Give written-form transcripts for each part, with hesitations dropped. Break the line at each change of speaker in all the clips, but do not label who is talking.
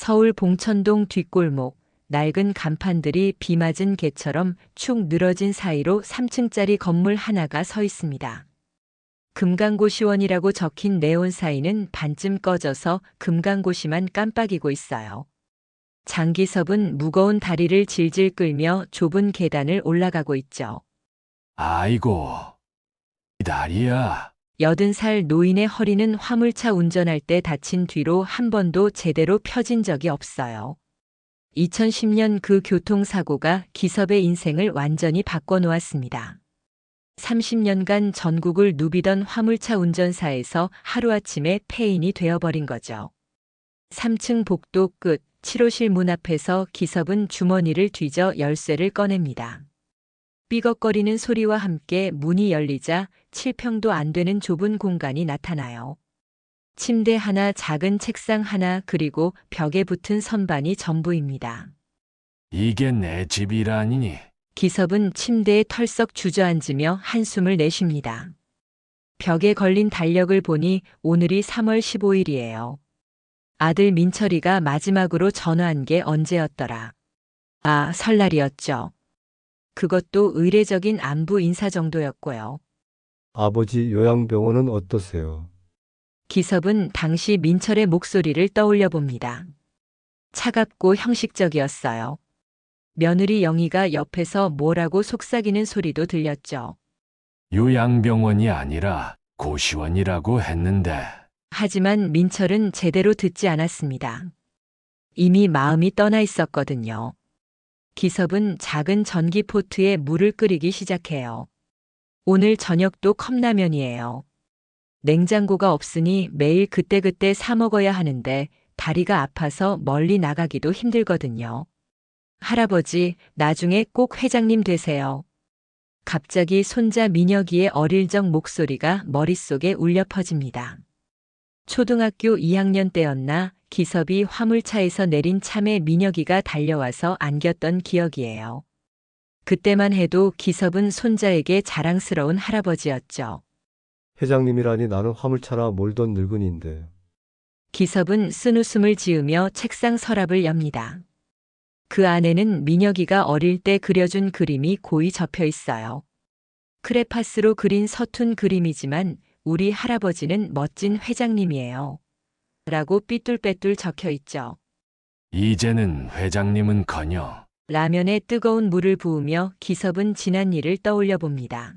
서울 봉천동 뒷골목, 낡은 간판들이 비 맞은 개처럼 축 늘어진 사이로 3층짜리 건물 하나가 서 있습니다. 금강고시원이라고 적힌 네온 사인은 반쯤 꺼져서 금강고시만 깜빡이고 있어요. 장기섭은 무거운 다리를 질질 끌며 좁은 계단을 올라가고 있죠.
아이고, 이 다리야.
80살 노인의 허리는 화물차 운전할 때 다친 뒤로 한 번도 제대로 펴진 적이 없어요. 2010년 그 교통사고가 기섭의 인생을 완전히 바꿔놓았습니다. 30년간 전국을 누비던 화물차 운전사에서 하루아침에 폐인이 되어버린 거죠. 3층 복도 끝 7호실 문 앞에서 기섭은 주머니를 뒤져 열쇠를 꺼냅니다. 삐걱거리는 소리와 함께 문이 열리자 7평도 안 되는 좁은 공간이 나타나요. 침대 하나, 작은 책상 하나, 그리고 벽에 붙은 선반이 전부입니다.
이게 내 집이라니.
기섭은 침대에 털썩 주저앉으며 한숨을 내쉽니다. 벽에 걸린 달력을 보니 오늘이 3월 15일이에요. 아들 민철이가 마지막으로 전화한 게 언제였더라. 아, 설날이었죠. 그것도 의례적인 안부 인사 정도였고요.
아버지 요양병원은 어떠세요?
기섭은 당시 민철의 목소리를 떠올려 봅니다. 차갑고 형식적이었어요. 며느리 영희가 옆에서 뭐라고 속삭이는 소리도 들렸죠.
요양병원이 아니라 고시원이라고 했는데.
하지만 민철은 제대로 듣지 않았습니다. 이미 마음이 떠나 있었거든요. 기섭은 작은 전기포트에 물을 끓이기 시작해요. 오늘 저녁도 컵라면이에요. 냉장고가 없으니 매일 그때그때 사 먹어야 하는데 다리가 아파서 멀리 나가기도 힘들거든요. 할아버지, 나중에 꼭 회장님 되세요. 갑자기 손자 민혁이의 어릴 적 목소리가 머릿속에 울려 퍼집니다. 초등학교 2학년 때였나 기섭이 화물차에서 내린 참에 민혁이가 달려와서 안겼던 기억이에요. 그때만 해도 기섭은 손자에게 자랑스러운 할아버지였죠.
회장님이라니 나는 화물차나 몰던 늙은이인데.
기섭은 쓴웃음을 지으며 책상 서랍을 엽니다. 그 안에는 민혁이가 어릴 때 그려준 그림이 고이 접혀 있어요. 크레파스로 그린 서툰 그림이지만 우리 할아버지는 멋진 회장님이에요. 라고 삐뚤빼뚤 적혀 있죠.
이제는 회장님은커녕
라면에 뜨거운 물을 부으며 기섭은 지난 일을 떠올려 봅니다.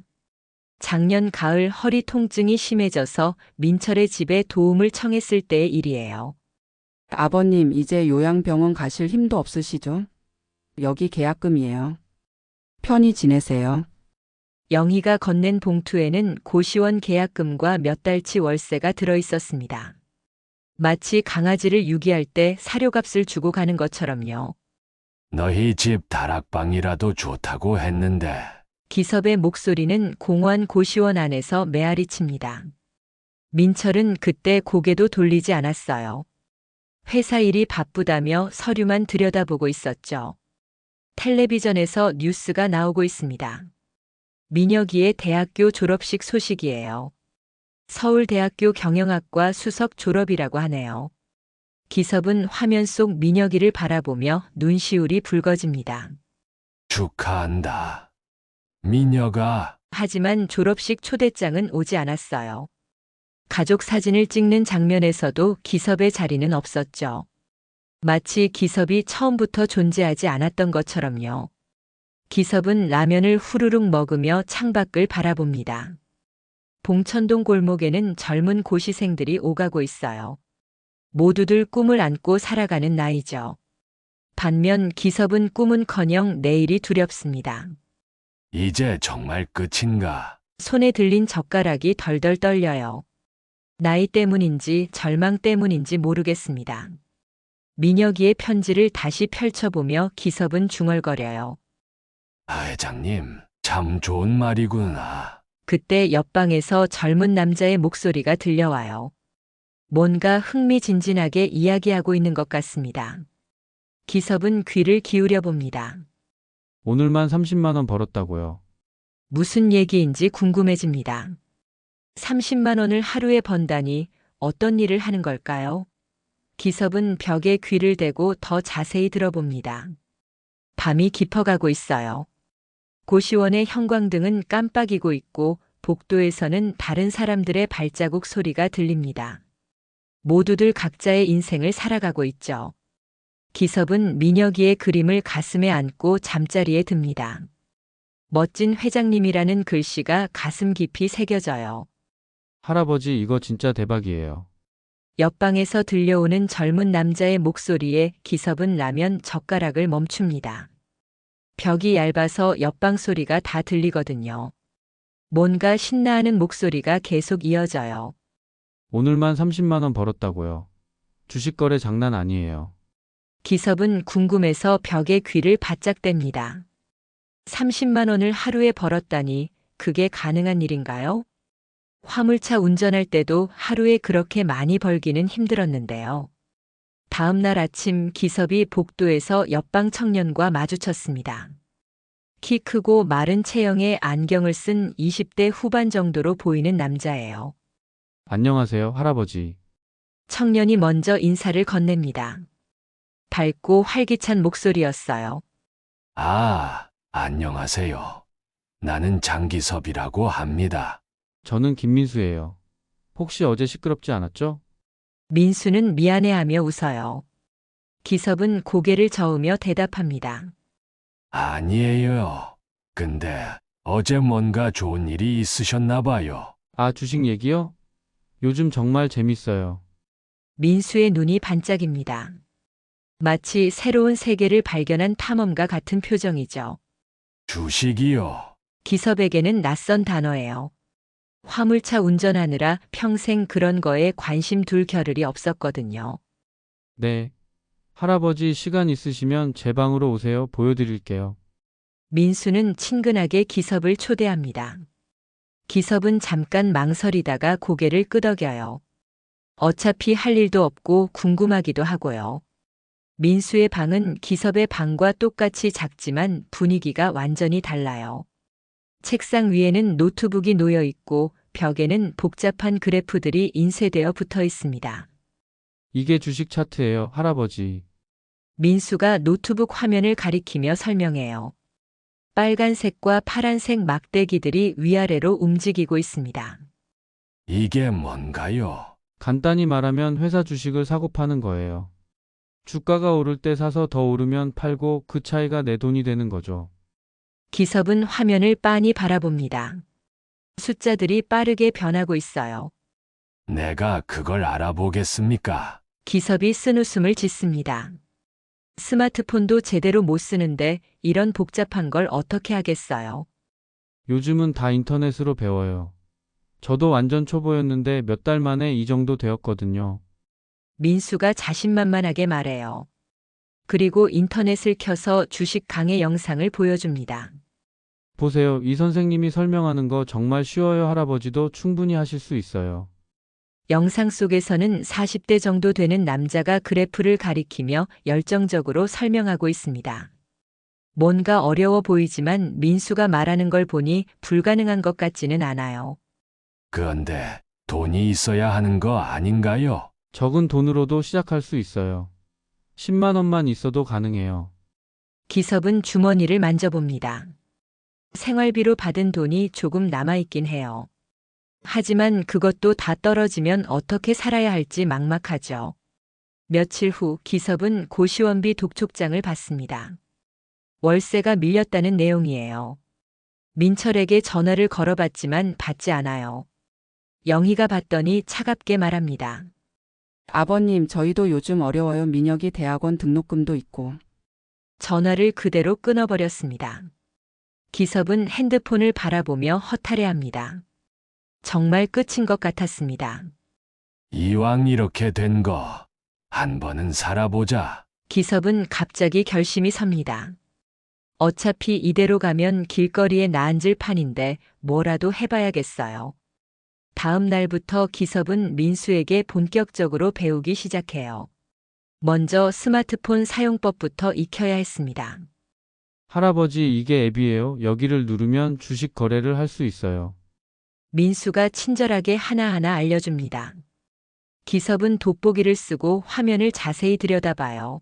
작년 가을 허리 통증이 심해져서 민철의 집에 도움을 청했을 때의 일이에요.
아버님, 이제 요양병원 가실 힘도 없으시죠? 여기 계약금이에요. 편히 지내세요.
영희가 건넨 봉투에는 고시원 계약금과 몇 달치 월세가 들어 있었습니다. 마치 강아지를 유기할 때 사료값을 주고 가는 것처럼요.
너희 집 다락방이라도 좋다고 했는데.
기섭의 목소리는 공허한 고시원 안에서 메아리 칩니다. 민철은 그때 고개도 돌리지 않았어요. 회사 일이 바쁘다며 서류만 들여다보고 있었죠. 텔레비전에서 뉴스가 나오고 있습니다. 민혁이의 대학교 졸업식 소식이에요. 서울대학교 경영학과 수석 졸업이라고 하네요. 기섭은 화면 속 민혁이를 바라보며 눈시울이 붉어집니다.
축하한다. 민혁아.
하지만 졸업식 초대장은 오지 않았어요. 가족 사진을 찍는 장면에서도 기섭의 자리는 없었죠. 마치 기섭이 처음부터 존재하지 않았던 것처럼요. 기섭은 라면을 후루룩 먹으며 창밖을 바라봅니다. 봉천동 골목에는 젊은 고시생들이 오가고 있어요. 모두들 꿈을 안고 살아가는 나이죠. 반면 기섭은 꿈은커녕 내일이 두렵습니다.
이제 정말 끝인가?
손에 들린 젓가락이 덜덜 떨려요. 나이 때문인지 절망 때문인지 모르겠습니다. 민혁이의 편지를 다시 펼쳐보며 기섭은 중얼거려요.
아, 회장님, 참 좋은 말이구나.
그때 옆방에서 젊은 남자의 목소리가 들려와요. 뭔가 흥미진진하게 이야기하고 있는 것 같습니다. 기섭은 귀를 기울여 봅니다.
오늘만 30만 원 벌었다고요.
무슨 얘기인지 궁금해집니다. 30만 원을 하루에 번다니 어떤 일을 하는 걸까요? 기섭은 벽에 귀를 대고 더 자세히 들어봅니다. 밤이 깊어가고 있어요. 고시원의 형광등은 깜빡이고 있고 복도에서는 다른 사람들의 발자국 소리가 들립니다. 모두들 각자의 인생을 살아가고 있죠. 기섭은 민혁이의 그림을 가슴에 안고 잠자리에 듭니다. 멋진 회장님이라는 글씨가 가슴 깊이 새겨져요.
할아버지, 이거 진짜 대박이에요.
옆방에서 들려오는 젊은 남자의 목소리에 기섭은 라면 젓가락을 멈춥니다. 벽이 얇아서 옆방 소리가 다 들리거든요. 뭔가 신나하는 목소리가 계속 이어져요.
오늘만 30만 원 벌었다고요. 주식 거래 장난 아니에요.
기섭은 궁금해서 벽에 귀를 바짝 댑니다. 30만 원을 하루에 벌었다니 그게 가능한 일인가요? 화물차 운전할 때도 하루에 그렇게 많이 벌기는 힘들었는데요. 다음 날 아침 기섭이 복도에서 옆방 청년과 마주쳤습니다. 키 크고 마른 체형에 안경을 쓴 20대 후반 정도로 보이는 남자예요.
안녕하세요, 할아버지.
청년이 먼저 인사를 건넵니다. 밝고 활기찬 목소리였어요.
아, 안녕하세요. 나는 장기섭이라고 합니다.
저는 김민수예요. 혹시 어제 시끄럽지 않았죠?
민수는 미안해하며 웃어요. 기섭은 고개를 저으며 대답합니다.
아니에요. 근데 어제 뭔가 좋은 일이 있으셨나 봐요.
아, 주식 얘기요? 요즘 정말 재밌어요.
민수의 눈이 반짝입니다. 마치 새로운 세계를 발견한 탐험가 같은 표정이죠.
주식이요.
기섭에게는 낯선 단어예요. 화물차 운전하느라 평생 그런 거에 관심 둘 겨를이 없었거든요.
네. 할아버지 시간 있으시면 제 방으로 오세요. 보여드릴게요.
민수는 친근하게 기섭을 초대합니다. 기섭은 잠깐 망설이다가 고개를 끄덕여요. 어차피 할 일도 없고 궁금하기도 하고요. 민수의 방은 기섭의 방과 똑같이 작지만 분위기가 완전히 달라요. 책상 위에는 노트북이 놓여 있고 벽에는 복잡한 그래프들이 인쇄되어 붙어 있습니다.
이게 주식 차트예요, 할아버지.
민수가 노트북 화면을 가리키며 설명해요. 빨간색과 파란색 막대기들이 위아래로 움직이고 있습니다.
이게 뭔가요?
간단히 말하면 회사 주식을 사고 파는 거예요. 주가가 오를 때 사서 더 오르면 팔고 그 차이가 내 돈이 되는 거죠.
기섭은 화면을 빤히 바라봅니다. 숫자들이 빠르게 변하고 있어요.
내가 그걸 알아보겠습니까?
기섭이 쓴웃음을 짓습니다. 스마트폰도 제대로 못 쓰는데 이런 복잡한 걸 어떻게 하겠어요?
요즘은 다 인터넷으로 배워요. 저도 완전 초보였는데 몇 달 만에 이 정도 되었거든요.
민수가 자신만만하게 말해요. 그리고 인터넷을 켜서 주식 강의 영상을 보여줍니다.
보세요. 이 선생님이 설명하는 거 정말 쉬워요. 할아버지도 충분히 하실 수 있어요.
영상 속에서는 40대 정도 되는 남자가 그래프를 가리키며 열정적으로 설명하고 있습니다. 뭔가 어려워 보이지만 민수가 말하는 걸 보니 불가능한 것 같지는 않아요.
그런데 돈이 있어야 하는 거 아닌가요?
적은 돈으로도 시작할 수 있어요. 10만 원만 있어도 가능해요.
기섭은 주머니를 만져봅니다. 생활비로 받은 돈이 조금 남아있긴 해요. 하지만 그것도 다 떨어지면 어떻게 살아야 할지 막막하죠. 며칠 후 기섭은 고시원비 독촉장을 받습니다. 월세가 밀렸다는 내용이에요. 민철에게 전화를 걸어봤지만 받지 않아요. 영희가 받더니 차갑게 말합니다.
아버님, 저희도 요즘 어려워요. 민혁이 대학원 등록금도 있고.
전화를 그대로 끊어버렸습니다. 기섭은 핸드폰을 바라보며 허탈해합니다. 정말 끝인 것 같았습니다.
이왕 이렇게 된 거, 한 번은 살아보자.
기섭은 갑자기 결심이 섭니다. 어차피 이대로 가면 길거리에 나앉을 판인데 뭐라도 해봐야겠어요. 다음 날부터 기섭은 민수에게 본격적으로 배우기 시작해요. 먼저 스마트폰 사용법부터 익혀야 했습니다.
할아버지, 이게 앱이에요. 여기를 누르면 주식 거래를 할 수 있어요.
민수가 친절하게 하나하나 알려줍니다. 기섭은 돋보기를 쓰고 화면을 자세히 들여다봐요.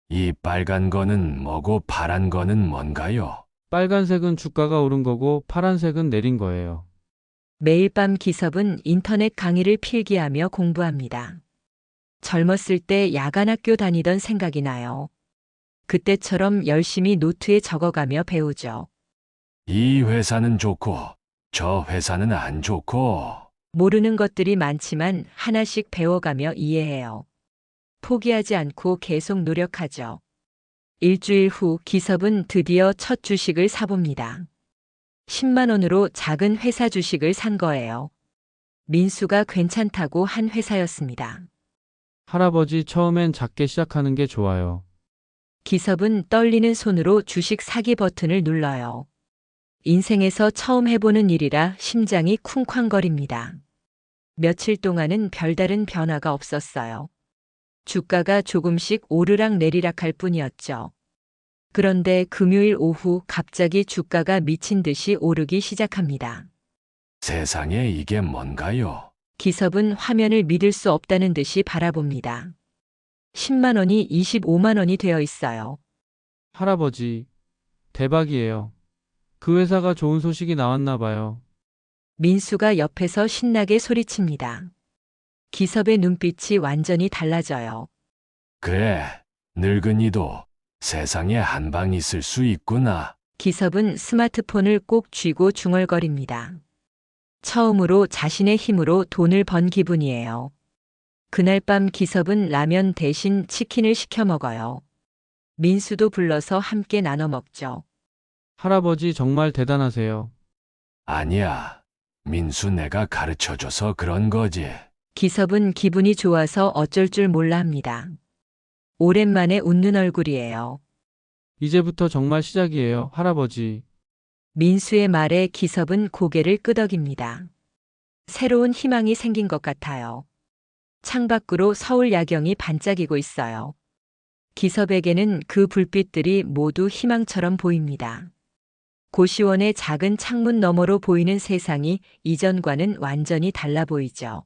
이 빨간 거는 뭐고 파란 거는 뭔가요?
빨간색은 주가가 오른 거고 파란색은 내린 거예요.
매일 밤 기섭은 인터넷 강의를 필기하며 공부합니다. 젊었을 때 야간 학교 다니던 생각이 나요. 그때처럼 열심히 노트에 적어가며 배우죠.
이 회사는 좋고 저 회사는 안 좋고.
모르는 것들이 많지만 하나씩 배워가며 이해해요. 포기하지 않고 계속 노력하죠. 일주일 후 기섭은 드디어 첫 주식을 사봅니다. 10만 원으로 작은 회사 주식을 산 거예요. 민수가 괜찮다고 한 회사였습니다.
할아버지 처음엔 작게 시작하는 게 좋아요.
기섭은 떨리는 손으로 주식 사기 버튼을 눌러요. 인생에서 처음 해보는 일이라 심장이 쿵쾅거립니다. 며칠 동안은 별다른 변화가 없었어요. 주가가 조금씩 오르락 내리락 할 뿐이었죠. 그런데 금요일 오후 갑자기 주가가 미친 듯이 오르기 시작합니다.
세상에 이게 뭔가요?
기섭은 화면을 믿을 수 없다는 듯이 바라봅니다. 10만 원이 25만 원이 되어 있어요.
할아버지, 대박이에요. 그 회사가 좋은 소식이 나왔나 봐요.
민수가 옆에서 신나게 소리칩니다. 기섭의 눈빛이 완전히 달라져요.
그래, 늙은이도 세상에 한 방 있을 수 있구나.
기섭은 스마트폰을 꼭 쥐고 중얼거립니다. 처음으로 자신의 힘으로 돈을 번 기분이에요. 그날 밤 기섭은 라면 대신 치킨을 시켜 먹어요. 민수도 불러서 함께 나눠 먹죠.
할아버지 정말 대단하세요.
아니야. 민수 내가 가르쳐줘서 그런 거지.
기섭은 기분이 좋아서 어쩔 줄 몰라 합니다. 오랜만에 웃는 얼굴이에요.
이제부터 정말 시작이에요, 할아버지.
민수의 말에 기섭은 고개를 끄덕입니다. 새로운 희망이 생긴 것 같아요. 창밖으로 서울 야경이 반짝이고 있어요. 기섭에게는 그 불빛들이 모두 희망처럼 보입니다. 고시원의 작은 창문 너머로 보이는 세상이 이전과는 완전히 달라 보이죠.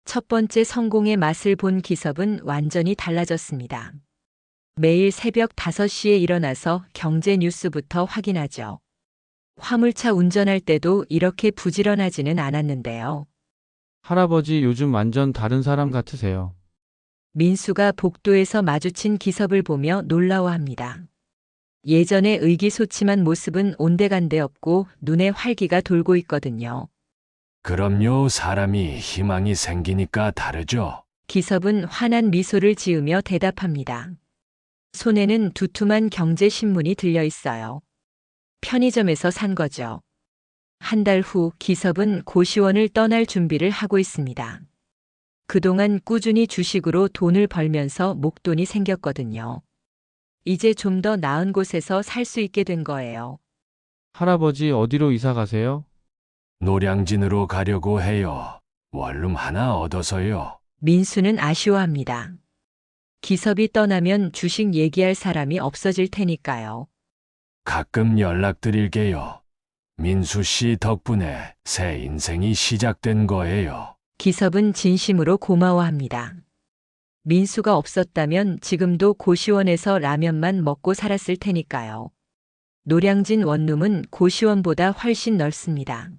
첫 번째 성공의 맛을 본 기섭은 완전히 달라졌습니다. 매일 새벽 5시에 일어나서 경제 뉴스부터 확인하죠. 화물차 운전할 때도 이렇게 부지런하지는 않았는데요.
할아버지 요즘 완전 다른 사람 같으세요.
민수가 복도에서 마주친 기섭을 보며 놀라워합니다. 예전의 의기소침한 모습은 온데간데 없고 눈에 활기가 돌고 있거든요.
그럼요, 사람이 희망이 생기니까 다르죠.
기섭은 환한 미소를 지으며 대답합니다. 손에는 두툼한 경제신문이 들려 있어요. 편의점에서 산 거죠. 한 달 후 기섭은 고시원을 떠날 준비를 하고 있습니다. 그동안 꾸준히 주식으로 돈을 벌면서 목돈이 생겼거든요. 이제 좀 더 나은 곳에서 살 수 있게 된 거예요.
할아버지 어디로 이사 가세요?
노량진으로 가려고 해요. 원룸 하나 얻어서요.
민수는 아쉬워합니다. 기섭이 떠나면 주식 얘기할 사람이 없어질 테니까요.
가끔 연락드릴게요. 민수 씨 덕분에 새 인생이 시작된 거예요.
기섭은 진심으로 고마워합니다. 민수가 없었다면 지금도 고시원에서 라면만 먹고 살았을 테니까요. 노량진 원룸은 고시원보다 훨씬 넓습니다.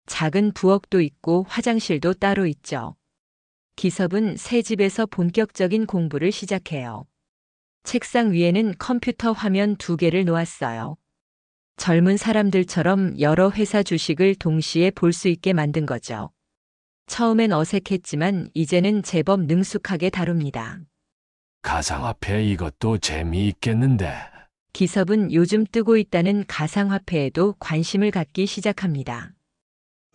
작은 부엌도 있고 화장실도 따로 있죠. 기섭은 새 집에서 본격적인 공부를 시작해요. 책상 위에는 컴퓨터 화면 2개를 놓았어요. 젊은 사람들처럼 여러 회사 주식을 동시에 볼 수 있게 만든 거죠. 처음엔 어색했지만 이제는 제법 능숙하게 다룹니다.
가상화폐 이것도 재미있겠는데.
기섭은 요즘 뜨고 있다는 가상화폐에도 관심을 갖기 시작합니다.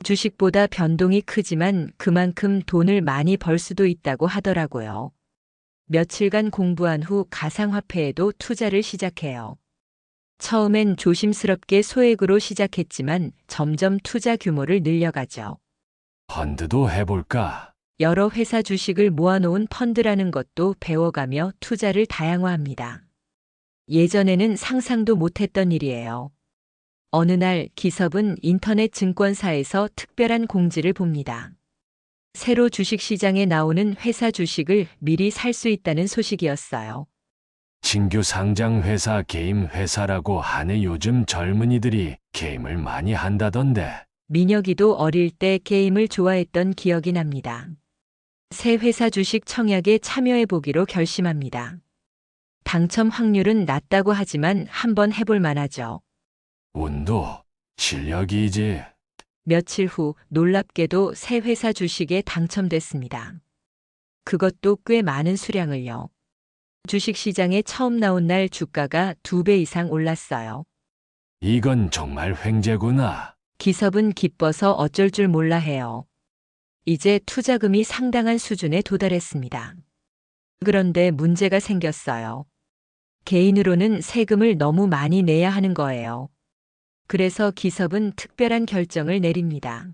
주식보다 변동이 크지만 그만큼 돈을 많이 벌 수도 있다고 하더라고요. 며칠간 공부한 후 가상화폐에도 투자를 시작해요. 처음엔 조심스럽게 소액으로 시작했지만 점점 투자 규모를 늘려가죠.
펀드도 해볼까?
여러 회사 주식을 모아놓은 펀드라는 것도 배워가며 투자를 다양화합니다. 예전에는 상상도 못했던 일이에요. 어느 날 기섭은 인터넷 증권사에서 특별한 공지를 봅니다. 새로 주식시장에 나오는 회사 주식을 미리 살 수 있다는 소식이었어요.
신규 상장 회사 게임 회사라고 하네. 요즘 젊은이들이 게임을 많이 한다던데.
민혁이도 어릴 때 게임을 좋아했던 기억이 납니다. 새 회사 주식 청약에 참여해보기로 결심합니다. 당첨 확률은 낮다고 하지만 한번 해볼 만하죠.
운도 실력이지.
며칠 후 놀랍게도 새 회사 주식에 당첨됐습니다. 그것도 꽤 많은 수량을요. 주식시장에 처음 나온 날 주가가 2배 이상 올랐어요.
이건 정말 횡재구나.
기섭은 기뻐서 어쩔 줄 몰라 해요. 이제 투자금이 상당한 수준에 도달했습니다. 그런데 문제가 생겼어요. 개인으로는 세금을 너무 많이 내야 하는 거예요. 그래서 기섭은 특별한 결정을 내립니다.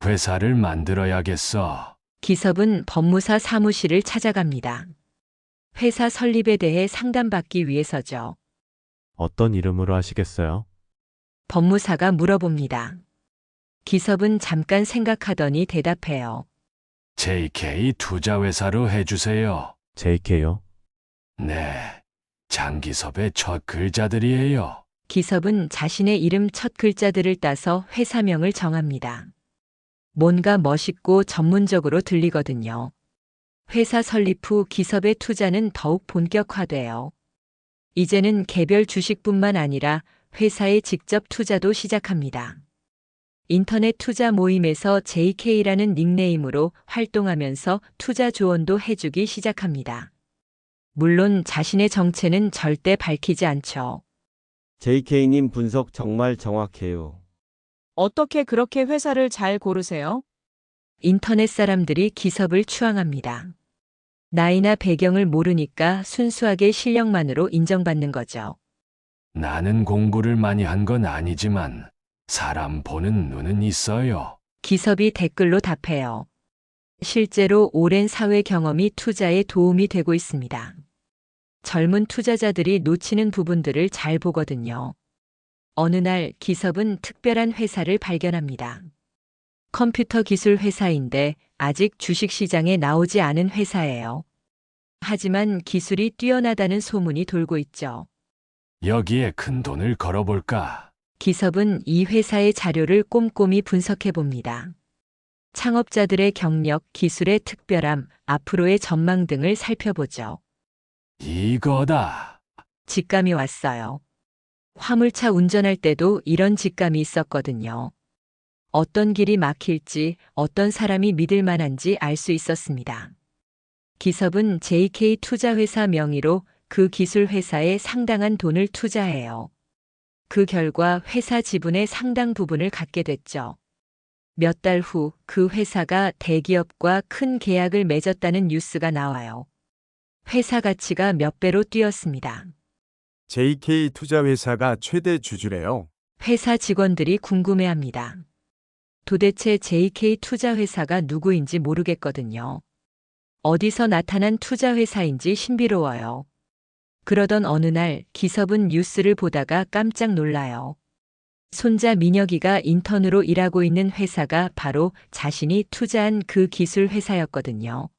회사를 만들어야겠어.
기섭은 법무사 사무실을 찾아갑니다. 회사 설립에 대해 상담받기 위해서죠.
어떤 이름으로 하시겠어요?
법무사가 물어봅니다. 기섭은 잠깐 생각하더니 대답해요.
JK 투자회사로 해주세요.
JK요?
네. 장기섭의 첫 글자들이에요.
기섭은 자신의 이름 첫 글자들을 따서 회사명을 정합니다. 뭔가 멋있고 전문적으로 들리거든요. 회사 설립 후 기섭의 투자는 더욱 본격화돼요. 이제는 개별 주식뿐만 아니라 회사에 직접 투자도 시작합니다. 인터넷 투자 모임에서 JK라는 닉네임으로 활동하면서 투자 조언도 해주기 시작합니다. 물론 자신의 정체는 절대 밝히지 않죠.
JK님 분석 정말 정확해요.
어떻게 그렇게 회사를 잘 고르세요?
인터넷 사람들이 기섭을 추앙합니다. 나이나 배경을 모르니까 순수하게 실력만으로 인정받는 거죠.
나는 공부를 많이 한 건 아니지만 사람 보는 눈은 있어요.
기섭이 댓글로 답해요. 실제로 오랜 사회 경험이 투자에 도움이 되고 있습니다. 젊은 투자자들이 놓치는 부분들을 잘 보거든요. 어느 날 기섭은 특별한 회사를 발견합니다. 컴퓨터 기술 회사인데 아직 주식시장에 나오지 않은 회사예요. 하지만 기술이 뛰어나다는 소문이 돌고 있죠.
여기에 큰 돈을 걸어볼까?
기섭은 이 회사의 자료를 꼼꼼히 분석해 봅니다. 창업자들의 경력, 기술의 특별함, 앞으로의 전망 등을 살펴보죠.
이거다.
직감이 왔어요. 화물차 운전할 때도 이런 직감이 있었거든요. 어떤 길이 막힐지, 어떤 사람이 믿을 만한지 알 수 있었습니다. 기섭은 JK 투자회사 명의로 그 기술 회사에 상당한 돈을 투자해요. 그 결과 회사 지분의 상당 부분을 갖게 됐죠. 몇 달 후 그 회사가 대기업과 큰 계약을 맺었다는 뉴스가 나와요. 회사 가치가 몇 배로 뛰었습니다.
JK 투자회사가 최대 주주래요.
회사 직원들이 궁금해합니다. 도대체 JK 투자회사가 누구인지 모르겠거든요. 어디서 나타난 투자회사인지 신비로워요. 그러던 어느 날 기섭은 뉴스를 보다가 깜짝 놀라요. 손자 민혁이가 인턴으로 일하고 있는 회사가 바로 자신이 투자한 그 기술 회사였거든요.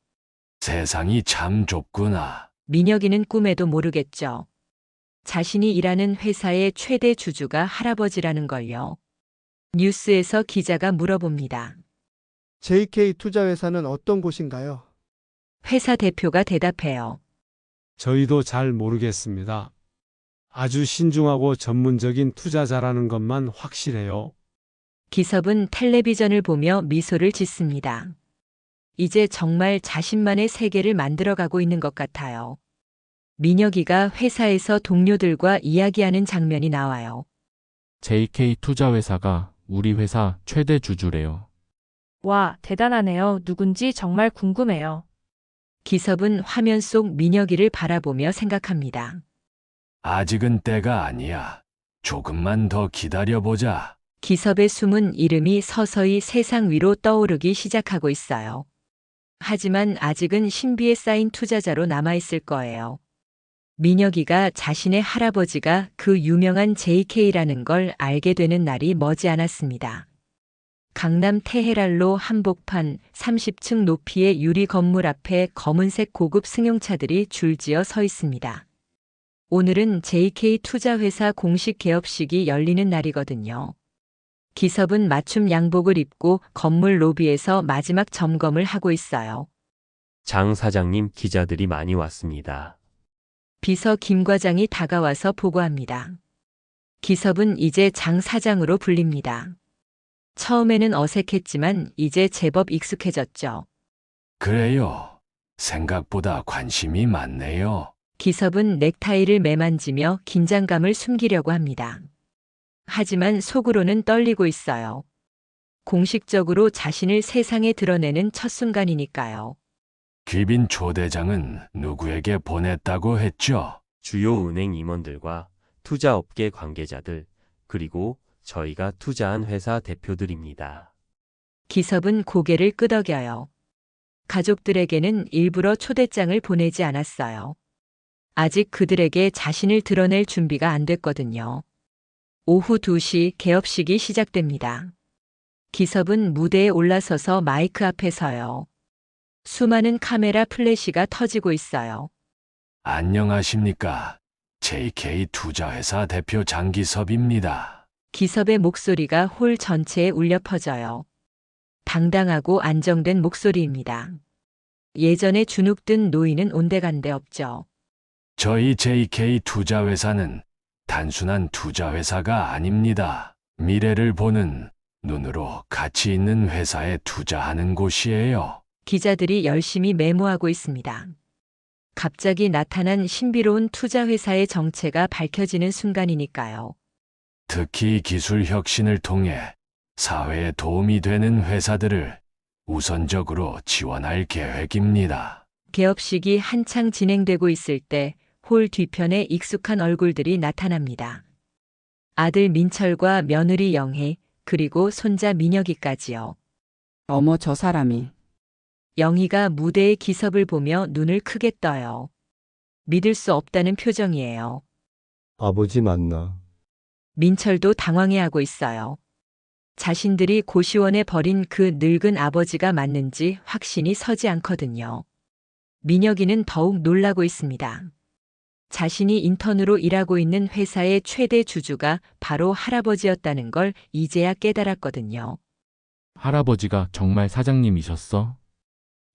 세상이 참 좁구나.
민혁이는 꿈에도 모르겠죠. 자신이 일하는 회사의 최대 주주가 할아버지라는 걸요. 뉴스에서 기자가 물어봅니다.
JK 투자회사는 어떤 곳인가요?
회사 대표가 대답해요.
저희도 잘 모르겠습니다. 아주 신중하고 전문적인 투자자라는 것만 확실해요.
기섭은 텔레비전을 보며 미소를 짓습니다. 이제 정말 자신만의 세계를 만들어가고 있는 것 같아요. 민혁이가 회사에서 동료들과 이야기하는 장면이 나와요.
JK 투자회사가 우리 회사 최대 주주래요.
와, 대단하네요. 누군지 정말 궁금해요.
기섭은 화면 속 민혁이를 바라보며 생각합니다.
아직은 때가 아니야. 조금만 더 기다려보자.
기섭의 숨은 이름이 서서히 세상 위로 떠오르기 시작하고 있어요. 하지만 아직은 신비에 쌓인 투자자로 남아있을 거예요. 민혁이가 자신의 할아버지가 그 유명한 JK라는 걸 알게 되는 날이 머지 않았습니다. 강남 테헤랄로 한복판 30층 높이의 유리 건물 앞에 검은색 고급 승용차들이 줄지어 서 있습니다. 오늘은 JK 투자회사 공식 개업식이 열리는 날이거든요. 기섭은 맞춤 양복을 입고 건물 로비에서 마지막 점검을 하고 있어요.
장 사장님, 기자들이 많이 왔습니다.
비서 김 과장이 다가와서 보고합니다. 기섭은 이제 장 사장으로 불립니다. 처음에는 어색했지만 이제 제법 익숙해졌죠.
그래요. 생각보다 관심이 많네요.
기섭은 넥타이를 매만지며 긴장감을 숨기려고 합니다. 하지만 속으로는 떨리고 있어요. 공식적으로 자신을 세상에 드러내는 첫 순간이니까요.
귀빈 초대장은 누구에게 보냈다고 했죠?
주요 은행 임원들과 투자업계 관계자들, 그리고 저희가 투자한 회사 대표들입니다.
기섭은 고개를 끄덕여요. 가족들에게는 일부러 초대장을 보내지 않았어요. 아직 그들에게 자신을 드러낼 준비가 안 됐거든요. 오후 2시 개업식이 시작됩니다. 기섭은 무대에 올라서서 마이크 앞에 서요. 수많은 카메라 플래시가 터지고 있어요.
안녕하십니까. JK 투자회사 대표 장기섭입니다.
기섭의 목소리가 홀 전체에 울려 퍼져요. 당당하고 안정된 목소리입니다. 예전에 주눅든 노인은 온데간데 없죠.
저희 JK 투자회사는 단순한 투자회사가 아닙니다. 미래를 보는 눈으로 가치 있는 회사에 투자하는 곳이에요.
기자들이 열심히 메모하고 있습니다. 갑자기 나타난 신비로운 투자회사의 정체가 밝혀지는 순간이니까요.
특히 기술 혁신을 통해 사회에 도움이 되는 회사들을 우선적으로 지원할 계획입니다.
개업식이 한창 진행되고 있을 때 홀 뒤편에 익숙한 얼굴들이 나타납니다. 아들 민철과 며느리 영혜, 그리고 손자 민혁이까지요.
어머, 저 사람이.
영희가 무대의 기섭을 보며 눈을 크게 떠요. 믿을 수 없다는 표정이에요.
아버지 맞나?
민철도 당황해하고 있어요. 자신들이 고시원에 버린 그 늙은 아버지가 맞는지 확신이 서지 않거든요. 민혁이는 더욱 놀라고 있습니다. 자신이 인턴으로 일하고 있는 회사의 최대 주주가 바로 할아버지였다는 걸 이제야 깨달았거든요.
할아버지가 정말 사장님이셨어?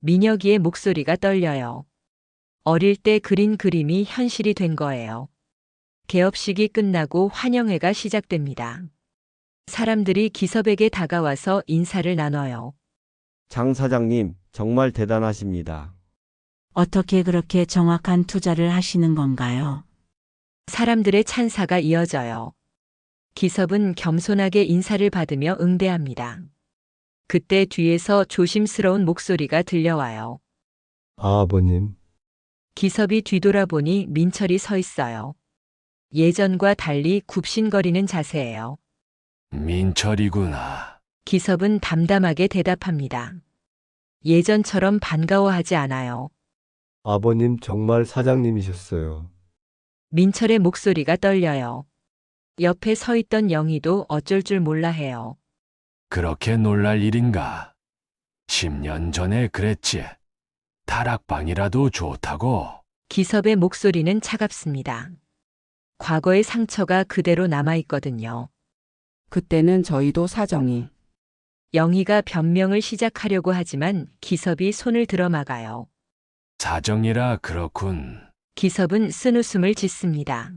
민혁이의 목소리가 떨려요. 어릴 때 그린 그림이 현실이 된 거예요. 개업식이 끝나고 환영회가 시작됩니다. 사람들이 기섭에게 다가와서 인사를 나눠요.
장 사장님, 정말 대단하십니다.
어떻게 그렇게 정확한 투자를 하시는 건가요?
사람들의 찬사가 이어져요. 기섭은 겸손하게 인사를 받으며 응대합니다. 그때 뒤에서 조심스러운 목소리가 들려와요.
아버님.
기섭이 뒤돌아보니 민철이 서 있어요. 예전과 달리 굽신거리는 자세예요.
민철이구나.
기섭은 담담하게 대답합니다. 예전처럼 반가워하지 않아요.
아버님 정말 사장님이셨어요.
민철의 목소리가 떨려요. 옆에 서 있던 영희도 어쩔 줄 몰라 해요.
그렇게 놀랄 일인가? 10년 전에 그랬지. 다락방이라도 좋다고.
기섭의 목소리는 차갑습니다. 과거의 상처가 그대로 남아있거든요.
그때는 저희도 사정이.
영희가 변명을 시작하려고 하지만 기섭이 손을 들어 막아요.
사정이라 그렇군.
기섭은 쓴웃음을 짓습니다.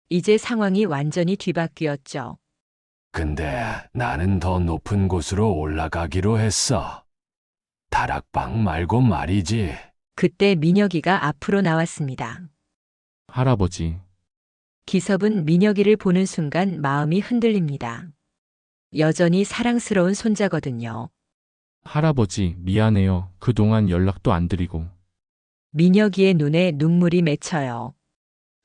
이제 상황이 완전히 뒤바뀌었죠.
근데 나는 더 높은 곳으로 올라가기로 했어. 다락방 말고 말이지.
그때 민혁이가 앞으로 나왔습니다.
할아버지.
기섭은 민혁이를 보는 순간 마음이 흔들립니다. 여전히 사랑스러운 손자거든요.
할아버지, 미안해요. 그동안 연락도 안 드리고.
민혁이의 눈에 눈물이 맺혀요.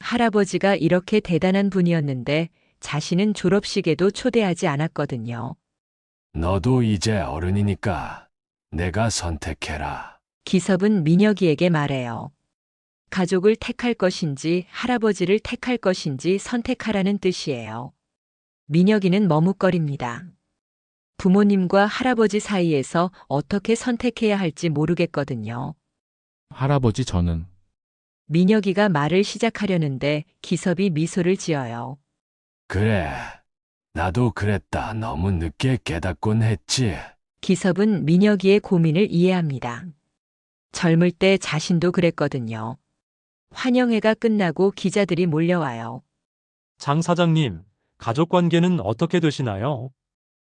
할아버지가 이렇게 대단한 분이었는데 자신은 졸업식에도 초대하지 않았거든요.
너도 이제 어른이니까 내가 선택해라.
기섭은 민혁이에게 말해요. 가족을 택할 것인지 할아버지를 택할 것인지 선택하라는 뜻이에요. 민혁이는 머뭇거립니다. 부모님과 할아버지 사이에서 어떻게 선택해야 할지 모르겠거든요.
할아버지 저는
민혁이가 말을 시작하려는데 기섭이 미소를 지어요.
그래. 나도 그랬다. 너무 늦게 깨닫곤 했지.
기섭은 민혁이의 고민을 이해합니다. 젊을 때 자신도 그랬거든요. 환영회가 끝나고 기자들이 몰려와요.
장 사장님, 가족 관계는 어떻게 되시나요?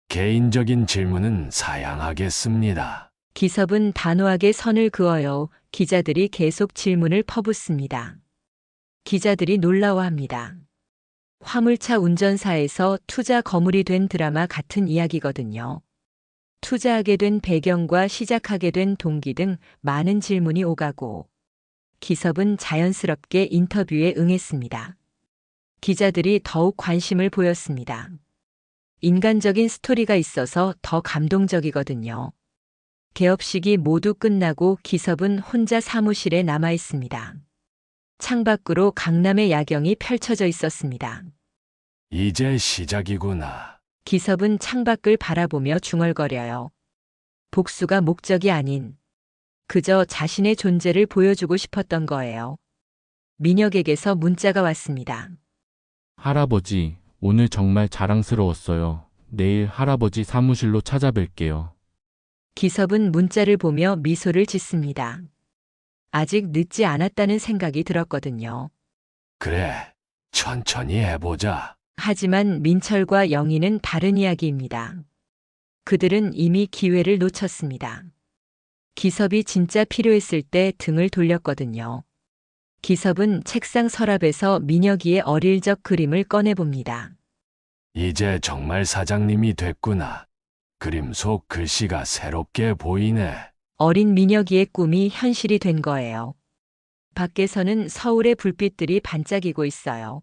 개인적인 질문은 사양하겠습니다.
기섭은 단호하게 선을 그어요. 기자들이 계속 질문을 퍼붓습니다. 기자들이 놀라워합니다. 화물차 운전사에서 투자 거물이 된 드라마 같은 이야기거든요. 투자하게 된 배경과 시작하게 된 동기 등 많은 질문이 오가고 기섭은 자연스럽게 인터뷰에 응했습니다. 기자들이 더욱 관심을 보였습니다. 인간적인 스토리가 있어서 더 감동적이거든요. 개업식이 모두 끝나고 기섭은 혼자 사무실에 남아 있습니다. 창밖으로 강남의 야경이 펼쳐져 있었습니다.
이제 시작이구나.
기섭은 창밖을 바라보며 중얼거려요. 복수가 목적이 아닌 그저 자신의 존재를 보여주고 싶었던 거예요. 민혁에게서 문자가 왔습니다.
할아버지, 오늘 정말 자랑스러웠어요. 내일 할아버지 사무실로 찾아뵐게요.
기섭은 문자를 보며 미소를 짓습니다. 아직 늦지 않았다는 생각이 들었거든요.
그래. 천천히 해보자.
하지만 민철과 영희는 다른 이야기입니다. 그들은 이미 기회를 놓쳤습니다. 기섭이 진짜 필요했을 때 등을 돌렸거든요. 기섭은 책상 서랍에서 민혁이의 어릴 적 그림을 꺼내봅니다.
이제 정말 사장님이 됐구나. 그림 속 글씨가 새롭게 보이네.
어린 민혁이의 꿈이 현실이 된 거예요. 밖에서는 서울의 불빛들이 반짝이고 있어요.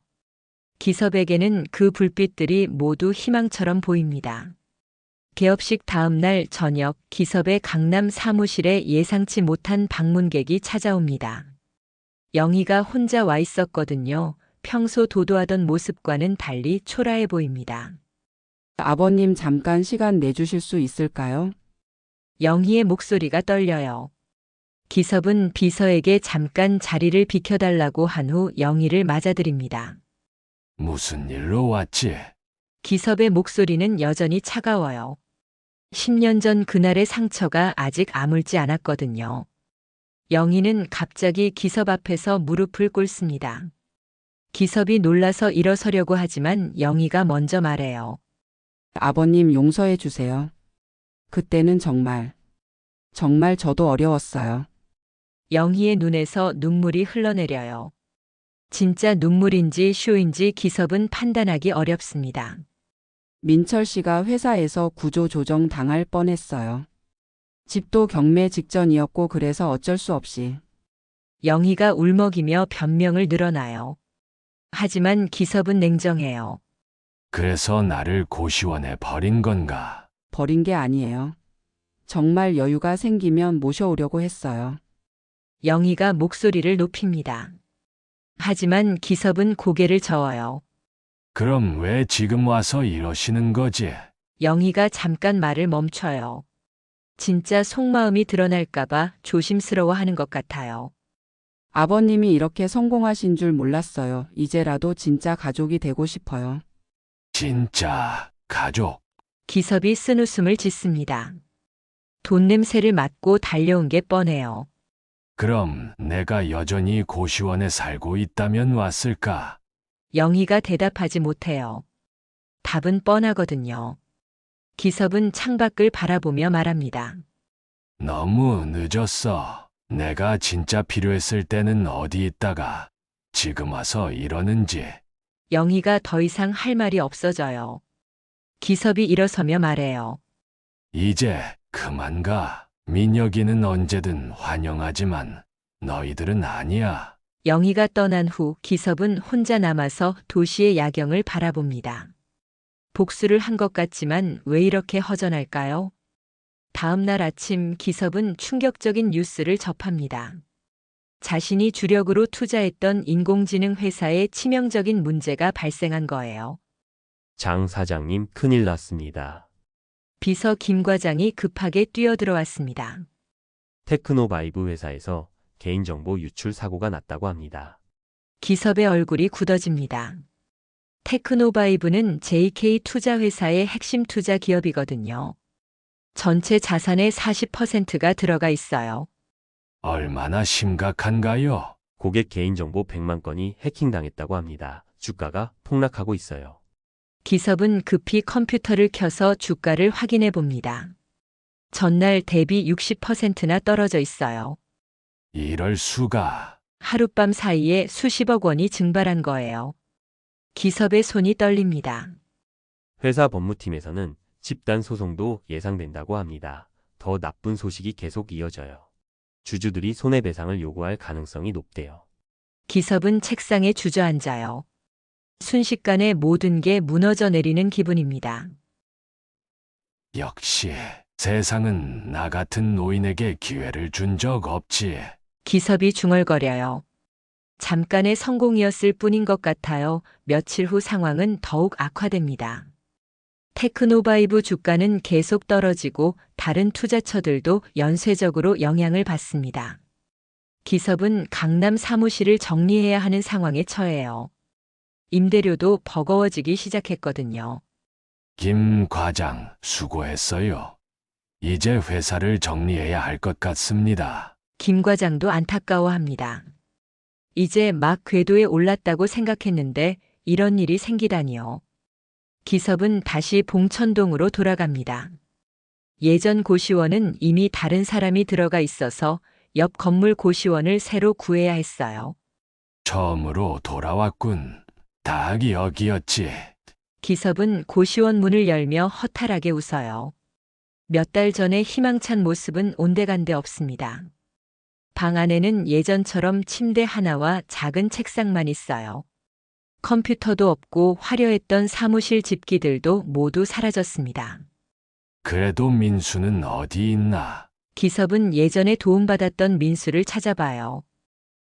기섭에게는 그 불빛들이 모두 희망처럼 보입니다. 개업식 다음 날 저녁 기섭의 강남 사무실에 예상치 못한 방문객이 찾아옵니다. 영희가 혼자 와 있었거든요. 평소 도도하던 모습과는 달리 초라해 보입니다.
아버님 잠깐 시간 내주실 수 있을까요?
영희의 목소리가 떨려요. 기섭은 비서에게 잠깐 자리를 비켜달라고 한 후 영희를 맞아들입니다.
무슨 일로 왔지?
기섭의 목소리는 여전히 차가워요. 10년 전 그날의 상처가 아직 아물지 않았거든요. 영희는 갑자기 기섭 앞에서 무릎을 꿇습니다. 기섭이 놀라서 일어서려고 하지만 영희가 먼저 말해요.
아버님 용서해 주세요. 그때는 정말 저도 어려웠어요.
영희의 눈에서 눈물이 흘러내려요. 진짜 눈물인지 쇼인지 기섭은 판단하기 어렵습니다.
민철 씨가 회사에서 구조조정 당할 뻔했어요. 집도 경매 직전이었고 그래서 어쩔 수 없이.
영희가 울먹이며 변명을 늘어나요. 하지만 기섭은 냉정해요.
그래서 나를 고시원에 버린 건가?
버린 게 아니에요. 정말 여유가 생기면 모셔오려고 했어요.
영희가 목소리를 높입니다. 하지만 기섭은 고개를 저어요.
그럼 왜 지금 와서 이러시는 거지?
영희가 잠깐 말을 멈춰요. 진짜 속마음이 드러날까봐 조심스러워하는 것 같아요.
아버님이 이렇게 성공하신 줄 몰랐어요. 이제라도 진짜 가족이 되고 싶어요.
진짜 가족.
기섭이 쓴웃음을 짓습니다. 돈 냄새를 맡고 달려온 게 뻔해요.
그럼 내가 여전히 고시원에 살고 있다면 왔을까?
영희가 대답하지 못해요. 답은 뻔하거든요. 기섭은 창밖을 바라보며 말합니다.
너무 늦었어. 내가 진짜 필요했을 때는 어디 있다가 지금 와서 이러는지.
영희가 더 이상 할 말이 없어져요. 기섭이 일어서며 말해요.
이제 그만 가. 민혁이는 언제든 환영하지만 너희들은 아니야.
영희가 떠난 후 기섭은 혼자 남아서 도시의 야경을 바라봅니다. 복수를 한 것 같지만 왜 이렇게 허전할까요? 다음 날 아침 기섭은 충격적인 뉴스를 접합니다. 자신이 주력으로 투자했던 인공지능 회사에 치명적인 문제가 발생한 거예요.
장 사장님 큰일 났습니다.
비서 김 과장이 급하게 뛰어들어왔습니다.
테크노바이브 회사에서 개인정보 유출 사고가 났다고 합니다.
기섭의 얼굴이 굳어집니다. 테크노바이브는 JK 투자회사의 핵심 투자 기업이거든요. 전체 자산의 40%가 들어가 있어요.
얼마나 심각한가요?
고객 개인정보 100만 건이 해킹당했다고 합니다. 주가가 폭락하고 있어요.
기섭은 급히 컴퓨터를 켜서 주가를 확인해 봅니다. 전날 대비 60%나 떨어져 있어요.
이럴 수가.
하룻밤 사이에 수십억 원이 증발한 거예요. 기섭의 손이 떨립니다.
회사 법무팀에서는 집단 소송도 예상된다고 합니다. 더 나쁜 소식이 계속 이어져요. 주주들이 손해배상을 요구할 가능성이 높대요.
기섭은 책상에 주저앉아요. 순식간에 모든 게 무너져 내리는 기분입니다.
역시 세상은 나 같은 노인에게 기회를 준 적 없지.
기섭이 중얼거려요. 잠깐의 성공이었을 뿐인 것 같아요. 며칠 후 상황은 더욱 악화됩니다. 테크노바이브 주가는 계속 떨어지고 다른 투자처들도 연쇄적으로 영향을 받습니다. 기섭은 강남 사무실을 정리해야 하는 상황에 처해요. 임대료도 버거워지기 시작했거든요.
김 과장, 수고했어요. 이제 회사를 정리해야 할 것 같습니다.
김 과장도 안타까워합니다. 이제 막 궤도에 올랐다고 생각했는데 이런 일이 생기다니요. 기섭은 다시 봉천동으로 돌아갑니다. 예전 고시원은 이미 다른 사람이 들어가 있어서 옆 건물 고시원을 새로 구해야 했어요.
처음으로 돌아왔군. 딱 여기였지.
기섭은 고시원 문을 열며 허탈하게 웃어요. 몇 달 전의 희망찬 모습은 온데간데 없습니다. 방 안에는 예전처럼 침대 하나와 작은 책상만 있어요. 컴퓨터도 없고 화려했던 사무실 집기들도 모두 사라졌습니다.
그래도 민수는 어디 있나?
기섭은 예전에 도움받았던 민수를 찾아봐요.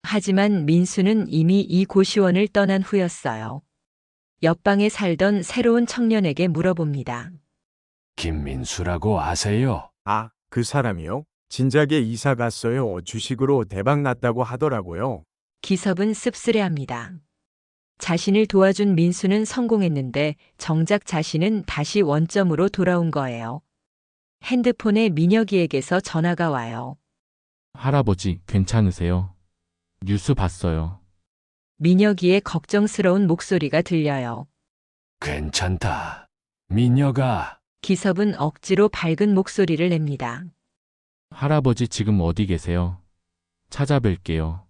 하지만 민수는 이미 이 고시원을 떠난 후였어요. 옆방에 살던 새로운 청년에게 물어봅니다.
김민수라고 아세요?
아, 그 사람이요? 진작에 이사 갔어요. 주식으로 대박 났다고 하더라고요.
기섭은 씁쓸해합니다. 자신을 도와준 민수는 성공했는데 정작 자신은 다시 원점으로 돌아온 거예요. 핸드폰에 민혁이에게서 전화가 와요.
할아버지, 괜찮으세요? 뉴스 봤어요.
민혁이의 걱정스러운 목소리가 들려요.
괜찮다. 민혁아.
기섭은 억지로 밝은 목소리를 냅니다.
할아버지 지금 어디 계세요? 찾아뵐게요.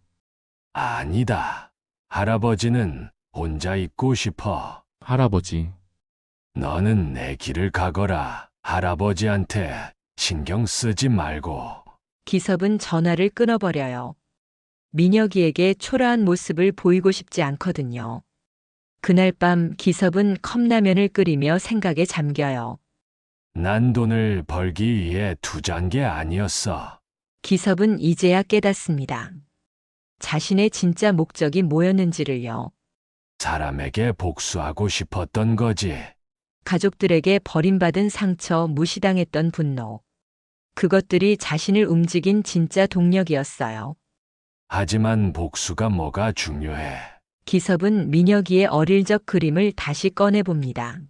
아니다. 할아버지는 혼자 있고 싶어.
할아버지.
너는 내 길을 가거라. 할아버지한테 신경 쓰지 말고.
기섭은 전화를 끊어버려요. 민혁이에게 초라한 모습을 보이고 싶지 않거든요. 그날 밤 기섭은 컵라면을 끓이며 생각에 잠겨요.
난 돈을 벌기 위해 투자한 게 아니었어.
기섭은 이제야 깨닫습니다. 자신의 진짜 목적이 뭐였는지를요.
사람에게 복수하고 싶었던 거지.
가족들에게 버림받은 상처, 무시당했던 분노. 그것들이 자신을 움직인 진짜 동력이었어요.
하지만 복수가 뭐가 중요해.
기섭은 민혁이의 어릴 적 그림을 다시 꺼내봅니다.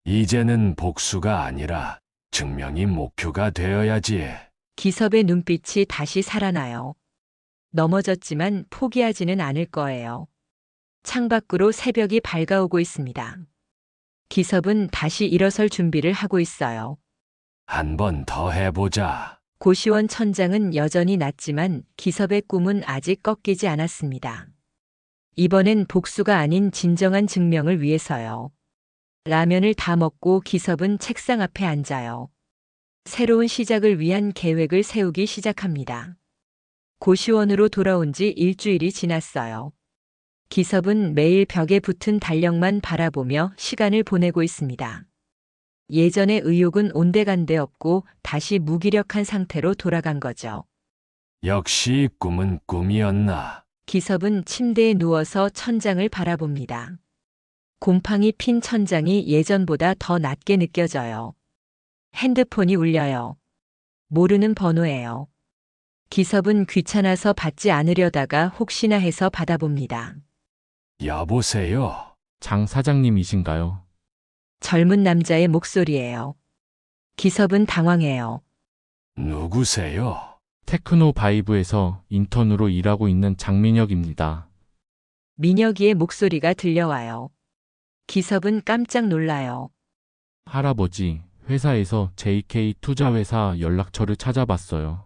이제는 복수가 아니라 증명이 목표가 되어야지.
기섭의 눈빛이 다시 살아나요. 넘어졌지만 포기하지는 않을 거예요. 창밖으로 새벽이 밝아오고 있습니다. 기섭은 다시 일어설 준비를 하고 있어요.
한 번 더 해보자.
고시원 천장은 여전히 낮지만 기섭의 꿈은 아직 꺾이지 않았습니다. 이번엔 복수가 아닌 진정한 증명을 위해서요. 라면을 다 먹고 기섭은 책상 앞에 앉아요. 새로운 시작을 위한 계획을 세우기 시작합니다. 고시원으로 돌아온 지 일주일이 지났어요. 기섭은 매일 벽에 붙은 달력만 바라보며 시간을 보내고 있습니다. 예전의 의욕은 온데간데 없고 다시 무기력한 상태로 돌아간 거죠.
역시 꿈은 꿈이었나.
기섭은 침대에 누워서 천장을 바라봅니다. 곰팡이 핀 천장이 예전보다 더 낮게 느껴져요. 핸드폰이 울려요. 모르는 번호예요. 기섭은 귀찮아서 받지 않으려다가 혹시나 해서 받아봅니다.
여보세요.
장 사장님이신가요?
젊은 남자의 목소리예요. 기섭은 당황해요.
누구세요?
테크노 바이브에서 인턴으로 일하고 있는 장민혁입니다.
민혁이의 목소리가 들려와요. 기섭은 깜짝 놀라요.
할아버지, 회사에서 JK 투자회사 연락처를 찾아봤어요.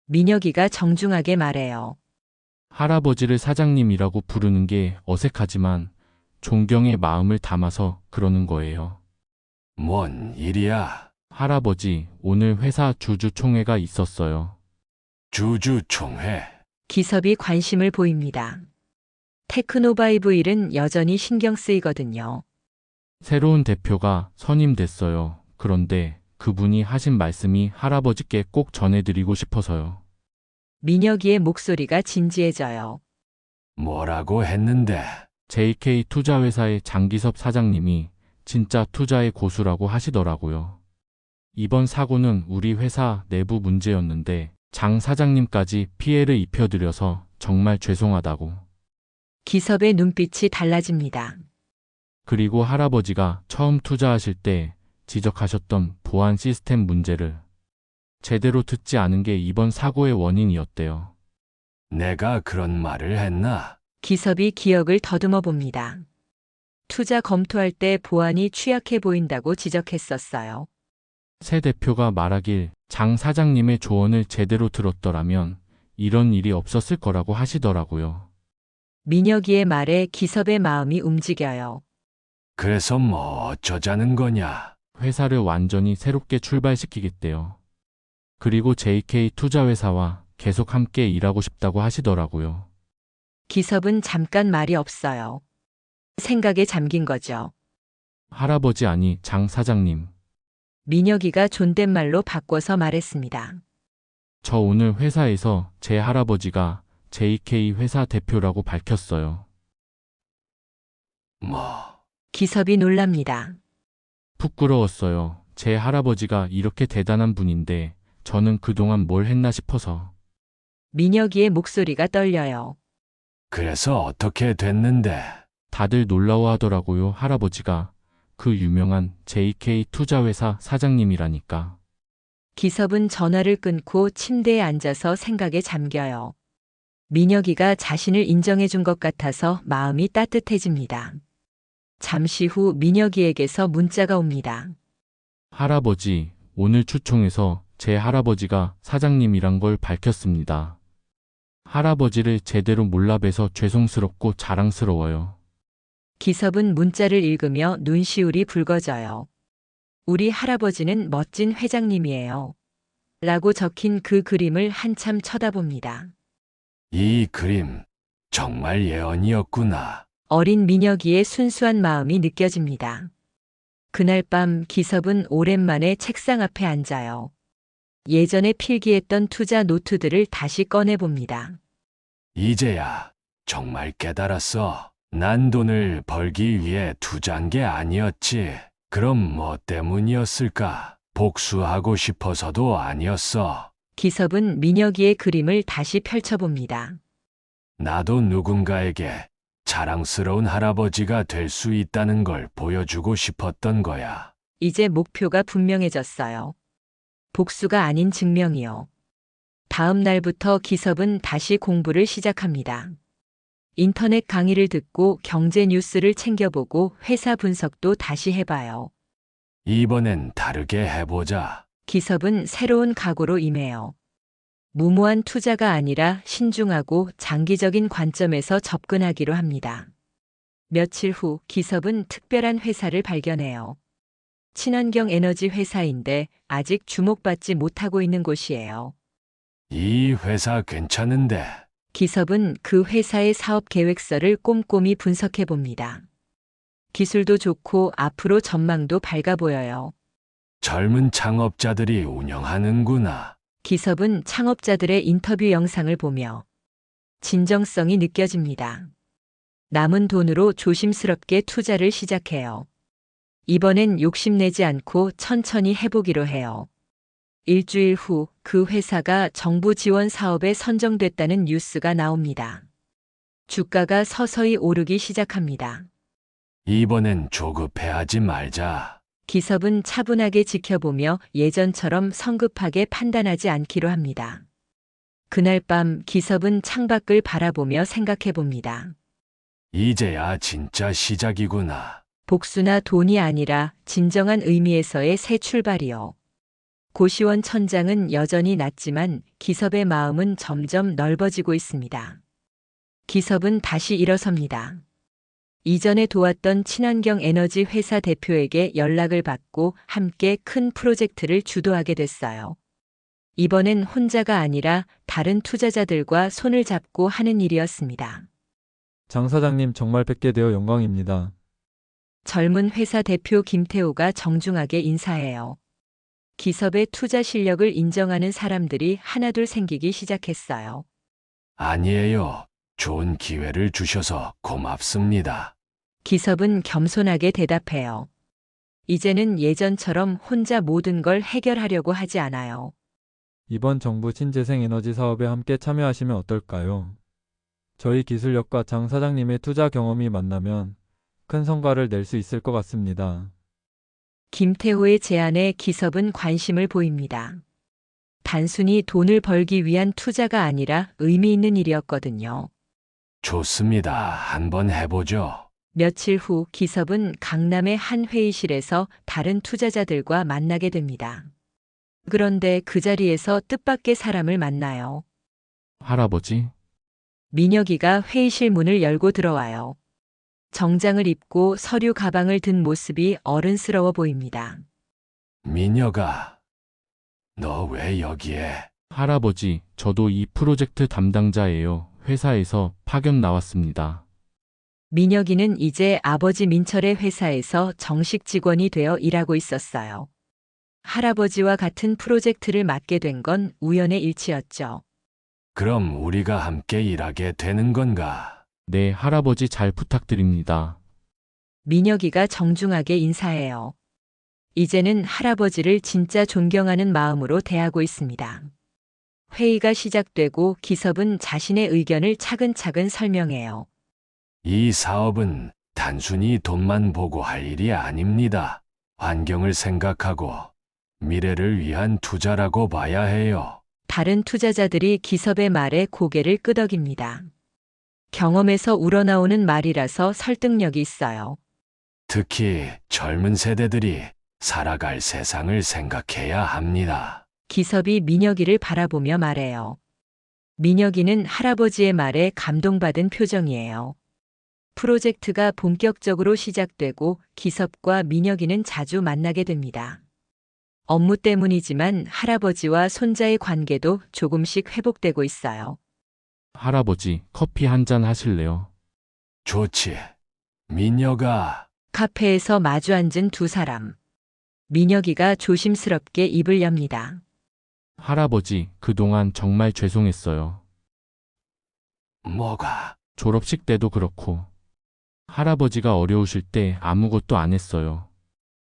민혁이가 정중하게 말해요.
할아버지를 사장님이라고 부르는 게 어색하지만 존경의 마음을 담아서 그러는 거예요.
뭔 일이야?
할아버지, 오늘 회사 주주총회가 있었어요.
주주총회.
기섭이 관심을 보입니다. 테크노바이브 일은 여전히 신경 쓰이거든요.
새로운 대표가 선임됐어요. 그런데 그분이 하신 말씀이 할아버지께 꼭 전해드리고 싶어서요.
민혁이의 목소리가 진지해져요.
뭐라고 했는데?
JK 투자회사의 장기섭 사장님이 진짜 투자의 고수라고 하시더라고요. 이번 사고는 우리 회사 내부 문제였는데 장 사장님까지 피해를 입혀드려서 정말 죄송하다고.
기섭의 눈빛이 달라집니다.
그리고 할아버지가 처음 투자하실 때 지적하셨던 보안 시스템 문제를 제대로 듣지 않은 게 이번 사고의 원인이었대요.
내가 그런 말을 했나?
기섭이 기억을 더듬어 봅니다. 투자 검토할 때 보안이 취약해 보인다고 지적했었어요.
새 대표가 말하길 장 사장님의 조언을 제대로 들었더라면 이런 일이 없었을 거라고 하시더라고요.
민혁이의 말에 기섭의 마음이 움직여요.
그래서 뭐 어쩌자는 거냐?
회사를 완전히 새롭게 출발시키겠대요. 그리고 JK 투자회사와 계속 함께 일하고 싶다고 하시더라고요.
기섭은 잠깐 말이 없어요. 생각에 잠긴 거죠.
할아버지 아니 장 사장님.
민혁이가 존댓말로 바꿔서 말했습니다.
저 오늘 회사에서 제 할아버지가 JK 회사 대표라고 밝혔어요.
뭐?
기섭이 놀랍니다.
부끄러웠어요. 제 할아버지가 이렇게 대단한 분인데 저는 그동안 뭘 했나 싶어서.
민혁이의 목소리가 떨려요.
그래서 어떻게 됐는데?
다들 놀라워하더라고요. 할아버지가 그 유명한 JK 투자회사 사장님이라니까.
기섭은 전화를 끊고 침대에 앉아서 생각에 잠겨요. 민혁이가 자신을 인정해 준 것 같아서 마음이 따뜻해집니다. 잠시 후 민혁이에게서 문자가 옵니다.
할아버지, 오늘 추총에서 제 할아버지가 사장님이란 걸 밝혔습니다. 할아버지를 제대로 몰라뵈서 죄송스럽고 자랑스러워요.
기섭은 문자를 읽으며 눈시울이 붉어져요. 우리 할아버지는 멋진 회장님이에요. 라고 적힌 그 그림을 한참 쳐다봅니다.
이 그림 정말 예언이었구나.
어린 민혁이의 순수한 마음이 느껴집니다. 그날 밤 기섭은 오랜만에 책상 앞에 앉아요. 예전에 필기했던 투자 노트들을 다시 꺼내봅니다.
이제야 정말 깨달았어. 난 돈을 벌기 위해 투자한 게 아니었지. 그럼 뭐 때문이었을까? 복수하고 싶어서도 아니었어.
기섭은 민혁이의 그림을 다시 펼쳐봅니다.
나도 누군가에게 자랑스러운 할아버지가 될 수 있다는 걸 보여주고 싶었던 거야.
이제 목표가 분명해졌어요. 복수가 아닌 증명이요. 다음 날부터 기섭은 다시 공부를 시작합니다. 인터넷 강의를 듣고 경제 뉴스를 챙겨보고 회사 분석도 다시 해봐요.
이번엔 다르게 해보자.
기섭은 새로운 각오로 임해요. 무모한 투자가 아니라 신중하고 장기적인 관점에서 접근하기로 합니다. 며칠 후 기섭은 특별한 회사를 발견해요. 친환경 에너지 회사인데 아직 주목받지 못하고 있는 곳이에요.
이 회사 괜찮은데.
기섭은 그 회사의 사업 계획서를 꼼꼼히 분석해 봅니다. 기술도 좋고 앞으로 전망도 밝아 보여요.
젊은 창업자들이 운영하는구나.
기섭은 창업자들의 인터뷰 영상을 보며 진정성이 느껴집니다. 남은 돈으로 조심스럽게 투자를 시작해요. 이번엔 욕심내지 않고 천천히 해보기로 해요. 일주일 후 그 회사가 정부 지원 사업에 선정됐다는 뉴스가 나옵니다. 주가가 서서히 오르기 시작합니다.
이번엔 조급해하지 말자.
기섭은 차분하게 지켜보며 예전처럼 성급하게 판단하지 않기로 합니다. 그날 밤 기섭은 창밖을 바라보며 생각해 봅니다.
이제야 진짜 시작이구나.
복수나 돈이 아니라 진정한 의미에서의 새 출발이요. 고시원 천장은 여전히 낮지만 기섭의 마음은 점점 넓어지고 있습니다. 기섭은 다시 일어섭니다. 이전에 도왔던 친환경 에너지 회사 대표에게 연락을 받고 함께 큰 프로젝트를 주도하게 됐어요. 이번엔 혼자가 아니라 다른 투자자들과 손을 잡고 하는 일이었습니다.
장 사장님 정말 뵙게 되어 영광입니다.
젊은 회사 대표 김태호가 정중하게 인사해요. 기섭의 투자 실력을 인정하는 사람들이 하나둘 생기기 시작했어요.
아니에요. 좋은 기회를 주셔서 고맙습니다.
기섭은 겸손하게 대답해요. 이제는 예전처럼 혼자 모든 걸 해결하려고 하지 않아요.
이번 정부 신재생 에너지 사업에 함께 참여하시면 어떨까요? 저희 기술력과 장 사장님의 투자 경험이 만나면 큰 성과를 낼 수 있을 것 같습니다.
김태호의 제안에 기섭은 관심을 보입니다. 단순히 돈을 벌기 위한 투자가 아니라 의미 있는 일이었거든요.
좋습니다. 한번 해보죠.
며칠 후 기섭은 강남의 한 회의실에서 다른 투자자들과 만나게 됩니다. 그런데 그 자리에서 뜻밖의 사람을 만나요.
할아버지?
민혁이가 회의실 문을 열고 들어와요. 정장을 입고 서류 가방을 든 모습이 어른스러워 보입니다.
민혁아, 너 왜 여기에?
할아버지, 저도 이 프로젝트 담당자예요. 회사에서 파견 나왔습니다.
민혁이는 이제 아버지 민철의 회사에서 정식 직원이 되어 일하고 있었어요. 할아버지와 같은 프로젝트를 맡게 된 건 우연의 일치였죠.
그럼 우리가 함께 일하게 되는 건가?
네, 할아버지 잘 부탁드립니다.
민혁이가 정중하게 인사해요. 이제는 할아버지를 진짜 존경하는 마음으로 대하고 있습니다. 회의가 시작되고 기섭은 자신의 의견을 차근차근 설명해요.
이 사업은 단순히 돈만 보고 할 일이 아닙니다. 환경을 생각하고 미래를 위한 투자라고 봐야 해요.
다른 투자자들이 기섭의 말에 고개를 끄덕입니다. 경험에서 우러나오는 말이라서 설득력이 있어요.
특히 젊은 세대들이 살아갈 세상을 생각해야 합니다.
기섭이 민혁이를 바라보며 말해요. 민혁이는 할아버지의 말에 감동받은 표정이에요. 프로젝트가 본격적으로 시작되고 기섭과 민혁이는 자주 만나게 됩니다. 업무 때문이지만 할아버지와 손자의 관계도 조금씩 회복되고 있어요.
할아버지, 커피 한 잔 하실래요?
좋지. 민혁아.
카페에서 마주 앉은 두 사람. 민혁이가 조심스럽게 입을 엽니다.
할아버지, 그동안 정말 죄송했어요.
뭐가?
졸업식 때도 그렇고. 할아버지가 어려우실 때 아무것도 안 했어요.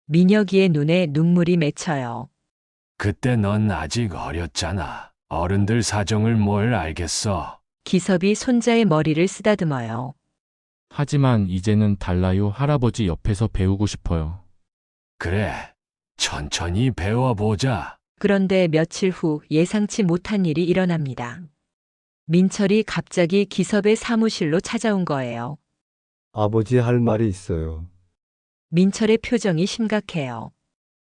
민혁이의 눈에 눈물이 맺혀요.
그때 넌 아직 어렸잖아. 어른들 사정을 뭘 알겠어.
기섭이 손자의 머리를 쓰다듬어요.
하지만 이제는 달라요. 할아버지 옆에서 배우고 싶어요.
그래. 천천히 배워보자.
그런데 며칠 후 예상치 못한 일이 일어납니다. 민철이 갑자기 기섭의 사무실로 찾아온 거예요.
아버지 할 말이 있어요.
민철의 표정이 심각해요.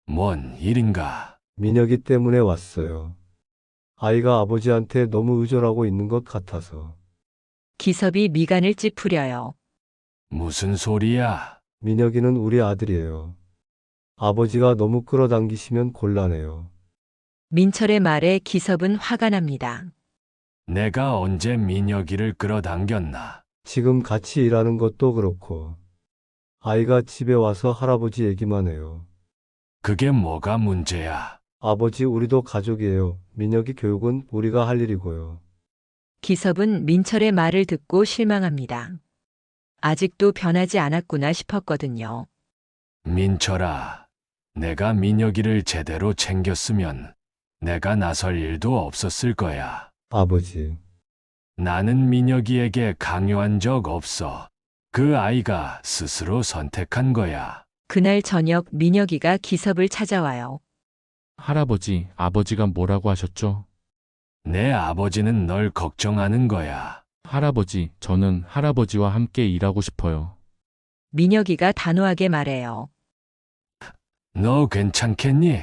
뭔 일인가?
민혁이 때문에 왔어요. 아이가 아버지한테 너무 의존하고 있는 것 같아서.
기섭이 미간을 찌푸려요.
무슨 소리야?
민혁이는 우리 아들이에요. 아버지가 너무 끌어당기시면 곤란해요.
민철의 말에 기섭은 화가 납니다.
내가 언제 민혁이를 끌어당겼나?
지금 같이 일하는 것도 그렇고. 아이가 집에 와서 할아버지 얘기만 해요.
그게 뭐가 문제야?
아버지 우리도 가족이에요. 민혁이 교육은 우리가 할 일이고요.
기섭은 민철의 말을 듣고 실망합니다. 아직도 변하지 않았구나 싶었거든요.
민철아, 내가 민혁이를 제대로 챙겼으면 내가 나설 일도 없었을 거야.
아버지,
나는 민혁이에게 강요한 적 없어. 그 아이가 스스로 선택한 거야.
그날 저녁 민혁이가 기섭을 찾아와요.
할아버지, 아버지가 뭐라고 하셨죠?
내 아버지는 널 걱정하는 거야.
할아버지, 저는 할아버지와 함께 일하고 싶어요.
민혁이가 단호하게 말해요.
너 괜찮겠니?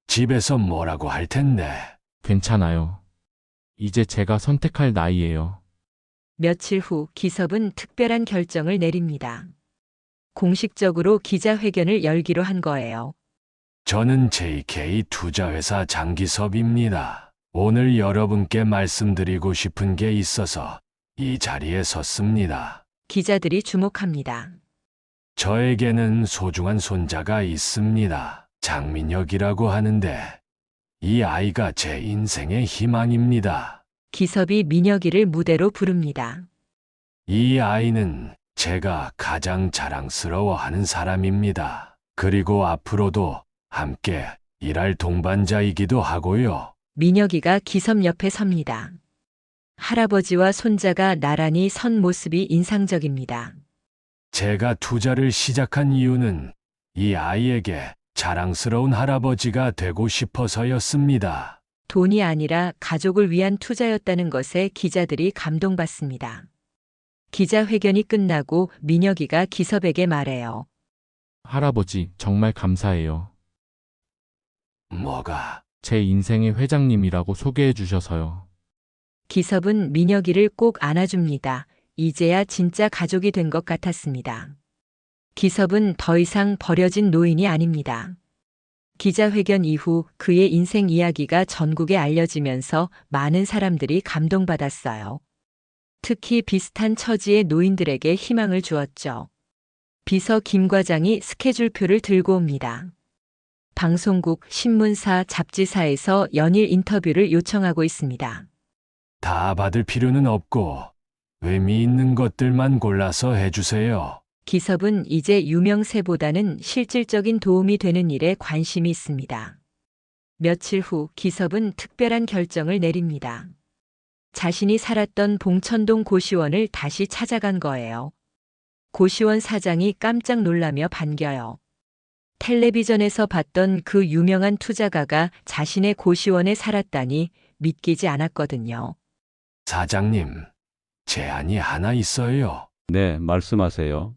집에서 뭐라고 할 텐데.
괜찮아요. 이제 제가 선택할 나이예요.
며칠 후 기섭은 특별한 결정을 내립니다. 공식적으로 기자회견을 열기로 한 거예요.
저는 JK 투자회사 장기섭입니다. 오늘 여러분께 말씀드리고 싶은 게 있어서 이 자리에 섰습니다.
기자들이 주목합니다.
저에게는 소중한 손자가 있습니다. 장민혁이라고 하는데 이 아이가 제 인생의 희망입니다.
기섭이 민혁이를 무대로 부릅니다.
이 아이는 제가 가장 자랑스러워하는 사람입니다. 그리고 앞으로도 함께 일할 동반자이기도 하고요.
민혁이가 기섭 옆에 섭니다. 할아버지와 손자가 나란히 선 모습이 인상적입니다.
제가 투자를 시작한 이유는 이 아이에게 자랑스러운 할아버지가 되고 싶어서였습니다.
돈이 아니라 가족을 위한 투자였다는 것에 기자들이 감동받습니다. 기자회견이 끝나고 민혁이가 기섭에게 말해요.
할아버지, 정말 감사해요.
뭐가?
제 인생의 회장님이라고 소개해 주셔서요.
기섭은 민혁이를 꼭 안아줍니다. 이제야 진짜 가족이 된 것 같았습니다. 기섭은 더 이상 버려진 노인이 아닙니다. 기자회견 이후 그의 인생 이야기가 전국에 알려지면서 많은 사람들이 감동받았어요. 특히 비슷한 처지의 노인들에게 희망을 주었죠. 비서 김 과장이 스케줄표를 들고 옵니다. 방송국, 신문사, 잡지사에서 연일 인터뷰를 요청하고 있습니다.
다 받을 필요는 없고 의미 있는 것들만 골라서 해주세요.
기섭은 이제 유명세보다는 실질적인 도움이 되는 일에 관심이 있습니다. 며칠 후 기섭은 특별한 결정을 내립니다. 자신이 살았던 봉천동 고시원을 다시 찾아간 거예요. 고시원 사장이 깜짝 놀라며 반겨요. 텔레비전에서 봤던 그 유명한 투자가가 자신의 고시원에 살았다니 믿기지 않았거든요.
사장님, 제안이 하나 있어요.
네, 말씀하세요.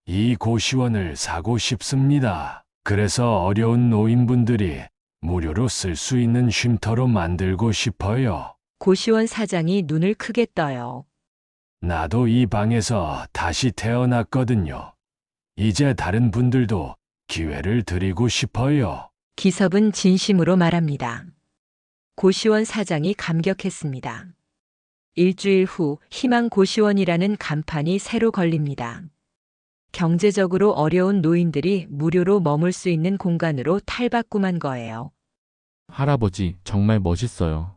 이 고시원을 사고 싶습니다. 그래서 어려운 노인분들이 무료로 쓸 수 있는 쉼터로 만들고 싶어요.
고시원 사장이 눈을 크게 떠요.
나도 이 방에서 다시 태어났거든요. 이제 다른 분들도 기회를 드리고 싶어요.
기섭은 진심으로 말합니다. 고시원 사장이 감격했습니다. 일주일 후 희망 고시원이라는 간판이 새로 걸립니다. 경제적으로 어려운 노인들이 무료로 머물 수 있는 공간으로 탈바꿈한 거예요.
할아버지, 정말 멋있어요.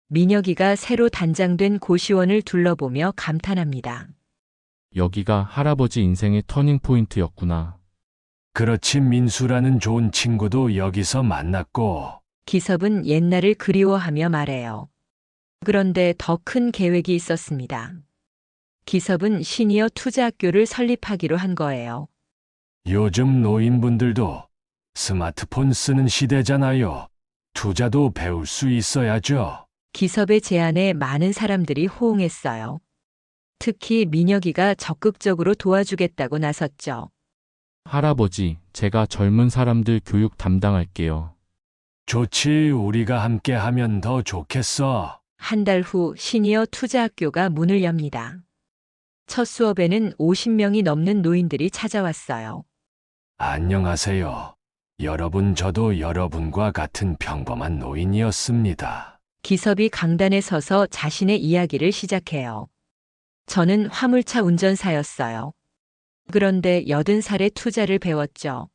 민혁이가 새로 단장된 고시원을 둘러보며 감탄합니다.
여기가 할아버지 인생의 터닝포인트였구나.
그렇지, 민수라는 좋은 친구도 여기서 만났고.
기섭은 옛날을 그리워하며 말해요. 그런데 더 큰 계획이 있었습니다. 기섭은 시니어 투자학교를 설립하기로 한 거예요.
요즘 노인분들도 스마트폰 쓰는 시대잖아요. 투자도 배울 수 있어야죠.
기섭의 제안에 많은 사람들이 호응했어요. 특히 민혁이가 적극적으로 도와주겠다고 나섰죠.
할아버지, 제가 젊은 사람들 교육 담당할게요.
좋지, 우리가 함께 하면 더 좋겠어.
한 달 후 시니어 투자학교가 문을 엽니다. 첫 수업에는 50명이 넘는 노인들이 찾아왔어요.
안녕하세요. 여러분, 저도 여러분과 같은 평범한 노인이었습니다.
기섭이 강단에 서서 자신의 이야기를 시작해요. 저는 화물차 운전사였어요. 그런데 80살에 투자를 배웠죠.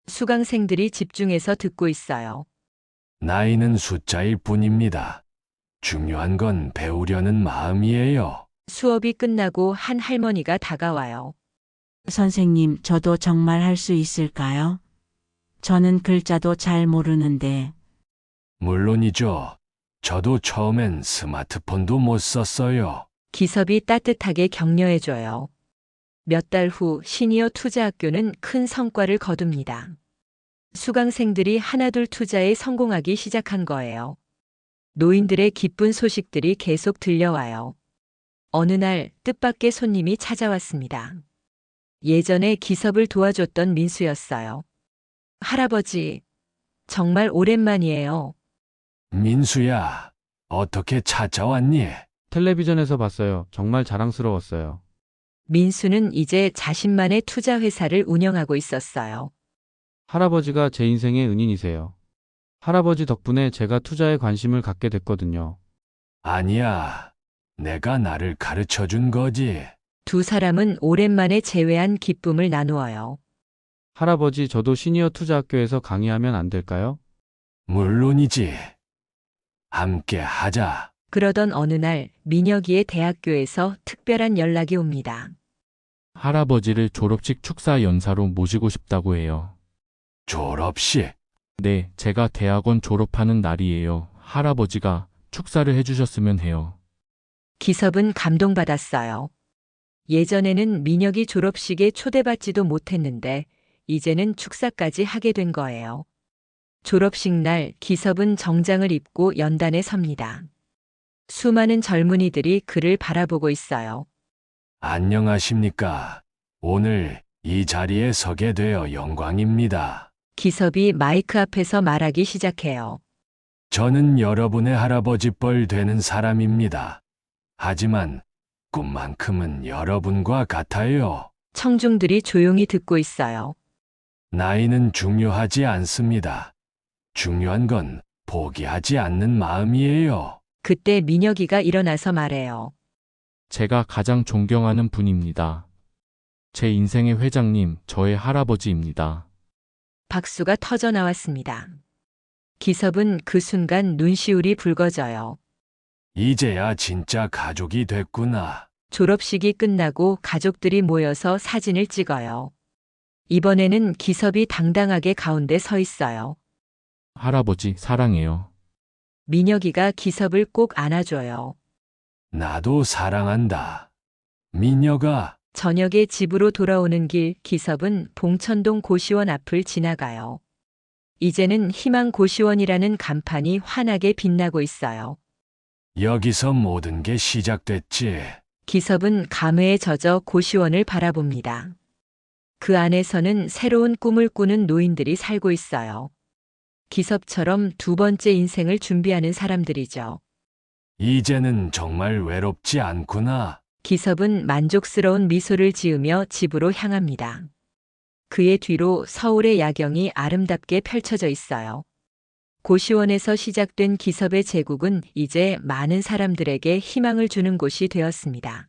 수강생들이 집중해서 듣고 있어요.
나이는 숫자일 뿐입니다. 중요한 건 배우려는 마음이에요.
수업이 끝나고 한 할머니가 다가와요.
선생님, 저도 정말 할 수 있을까요? 저는 글자도 잘 모르는데.
물론이죠. 저도 처음엔 스마트폰도 못 썼어요.
기섭이 따뜻하게 격려해줘요. 몇 달 후 시니어 투자학교는 큰 성과를 거둡니다. 수강생들이 하나둘 투자에 성공하기 시작한 거예요. 노인들의 기쁜 소식들이 계속 들려와요. 어느 날 뜻밖의 손님이 찾아왔습니다. 예전에 기섭을 도와줬던 민수였어요. 할아버지, 정말 오랜만이에요.
민수야, 어떻게 찾아왔니?
텔레비전에서 봤어요. 정말 자랑스러웠어요.
민수는 이제 자신만의 투자 회사를 운영하고 있었어요.
할아버지가 제 인생의 은인이세요. 할아버지 덕분에 제가 투자에 관심을 갖게 됐거든요.
아니야. 내가 나를 가르쳐 준 거지.
두 사람은 오랜만에 재회한 기쁨을 나누어요.
할아버지, 저도 시니어 투자학교에서 강의하면 안 될까요?
물론이지. 함께 하자.
그러던 어느 날 민혁이의 대학교에서 특별한 연락이 옵니다.
할아버지를 졸업식 축사 연사로 모시고 싶다고 해요.
졸업식?
네, 제가 대학원 졸업하는 날이에요. 할아버지가 축사를 해주셨으면 해요.
기섭은 감동받았어요. 예전에는 민혁이 졸업식에 초대받지도 못했는데 이제는 축사까지 하게 된 거예요. 졸업식 날 기섭은 정장을 입고 연단에 섭니다. 수많은 젊은이들이 그를 바라보고 있어요.
안녕하십니까. 오늘 이 자리에 서게 되어 영광입니다.
기섭이 마이크 앞에서 말하기 시작해요.
저는 여러분의 할아버지 뻘 되는 사람입니다. 하지만 꿈만큼은 여러분과 같아요.
청중들이 조용히 듣고 있어요.
나이는 중요하지 않습니다. 중요한 건 포기하지 않는 마음이에요.
그때 민혁이가 일어나서 말해요.
제가 가장 존경하는 분입니다. 제 인생의 회장님, 저의 할아버지입니다.
박수가 터져 나왔습니다. 기섭은 그 순간 눈시울이 붉어져요.
이제야 진짜 가족이 됐구나.
졸업식이 끝나고 가족들이 모여서 사진을 찍어요. 이번에는 기섭이 당당하게 가운데 서 있어요.
할아버지, 사랑해요.
민혁이가 기섭을 꼭 안아줘요.
나도 사랑한다. 민혁아.
저녁에 집으로 돌아오는 길 기섭은 봉천동 고시원 앞을 지나가요. 이제는 희망 고시원이라는 간판이 환하게 빛나고 있어요.
여기서 모든 게 시작됐지.
기섭은 감회에 젖어 고시원을 바라봅니다. 그 안에서는 새로운 꿈을 꾸는 노인들이 살고 있어요. 기섭처럼 두 번째 인생을 준비하는 사람들이죠.
이제는 정말 외롭지 않구나.
기섭은 만족스러운 미소를 지으며 집으로 향합니다. 그의 뒤로 서울의 야경이 아름답게 펼쳐져 있어요. 고시원에서 시작된 기섭의 제국은 이제 많은 사람들에게 희망을 주는 곳이 되었습니다.